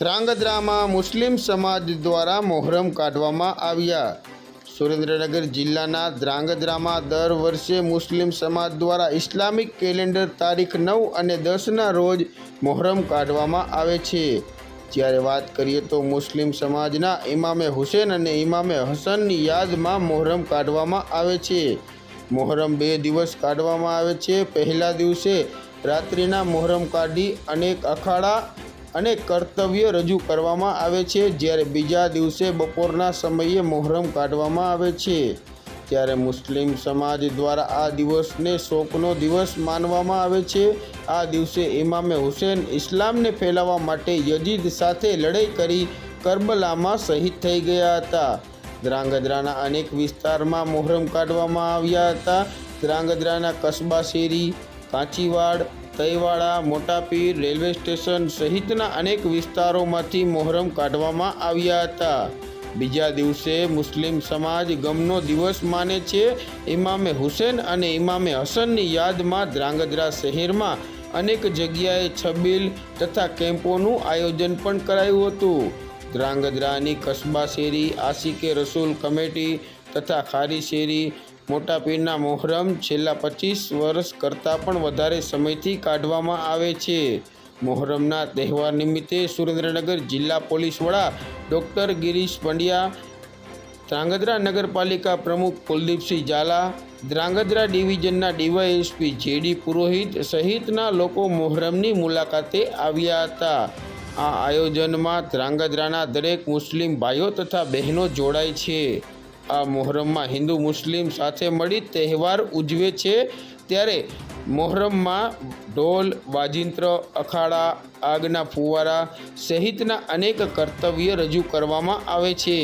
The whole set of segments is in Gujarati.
ધ્રાંગધ્રામાં મુસ્લિમ સમાજ દ્વારા મોહરમ કાઢવામાં આવ્યા। સુરેન્દ્રનગર જિલ્લાના ધ્રાંગધ્રામાં દર વર્ષે મુસ્લિમ સમાજ દ્વારા ઇસ્લામિક કેલેન્ડર તારીખ 9 અને 10ના રોજ મોહરમ કાઢવામાં આવે છે। જ્યારે વાત કરીએ તો મુસ્લિમ સમાજના ઇમામે હુસેન અને ઇમામે હસનની યાદમાં મોહરમ કાઢવામાં આવે છે। મોહરમ 2 દિવસ કાઢવામાં આવે છે। પહેલા દિવસે રાત્રિના મોહરમ કાઢી અનેક અખાડા અને કર્તવ્ય રજૂ કરવામાં આવે છે, જ્યારે બીજા દિવસે બપોરના સમયે મોહરમ કાઢવામાં આવે છે। ત્યારે મુસ્લિમ સમાજ દ્વારા આ દિવસને શોકનો દિવસ માનવામાં આવે છે। આ દિવસે ઇમામે હુસેન ઇસ્લામને ફેલાવવા માટે યઝીદ સાથે લડાઈ કરી કરબલામાં શહીદ થઈ ગયા હતા। ધ્રાંગધ્રાના અનેક વિસ્તારમાં મોહરમ કાઢવામાં આવ્યા હતા। ધ્રાંગધ્રાના કસ્બા શેરી, કાંચીવાડ, તઈવાડા, મોટાપીર, રેલવે સ્ટેશન સહિતના અનેક વિસ્તારોમાંથી મોહરમ કાઢવામાં આવ્યા હતા। બીજા દિવસે મુસ્લિમ સમાજ ગમનો દિવસ માને છે। ઇમામે હુસેન અને ઇમામે હસનની યાદમાં ધ્રાંગધ્રા શહેરમાં અનેક જગ્યાએ છબીલ તથા કેમ્પોનું આયોજન પણ કરાયું હતું। ધ્રાંગધ્રાની કસ્બા શેરી, આશિકે રસૂલ કમેટી તથા ખારી શેરી મોટાપીરના મોહરમ છેલ્લા 25 વર્ષ કરતાં પણ વધારે સમયથી કાઢવામાં આવે છે। મોહરમના તહેવાર નિમિત્તે સુરેન્દ્રનગર જિલ્લા પોલીસ વડા ડૉક્ટર ગિરીશ પંડ્યા, ધ્રાંગધ્રા નગરપાલિકા પ્રમુખ કુલદીપસિંહ ઝાલા, ધ્રાંગધ્રા ડિવિઝનના ડીવાયએસપી જેડી પુરોહિત સહિતના લોકો મોહરમની મુલાકાતે આવ્યા હતા। આ આયોજનમાં ધ્રાંગધ્રાના દરેક મુસ્લિમ ભાઈઓ તથા બહેનો જોડાય છે। આ મોહરમમાં હિન્દુ મુસ્લિમ સાથે મળી તહેવાર ઉજવે છે। ત્યારે મોહરમમાં ઢોલ, વાજિંત્ર, અખાડા, આગના ફુવારા સહિતના અનેક કર્તવ્ય રજૂ કરવામાં આવે છે।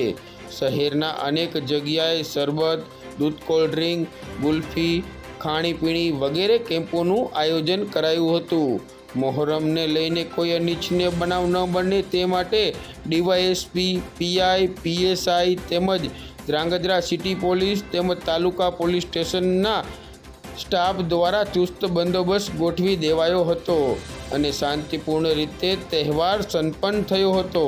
શહેરના અનેક જગ્યાએ શરબત, દૂધ, કોલ્ડ ડ્રિંક, ગુલ્ફી, ખાણીપીણી વગેરે કેમ્પોનું આયોજન કરાયું હતું। મોહરમને લઈને કોઈ અનિચ્છનીય બનાવ ન બને તે માટે ડીવાયએસપી, પીઆઈ, પીએસઆઈ તેમજ ધ્રાંગધ્રા સિટી પોલીસ તેમજ તાલુકા પોલીસ સ્ટેશનના સ્ટાફ દ્વારા ચુસ્ત બંદોબસ્ત ગોઠવી દેવાયો હતો અને શાંતિપૂર્ણ રીતે તહેવાર સંપન્ન થયો હતો।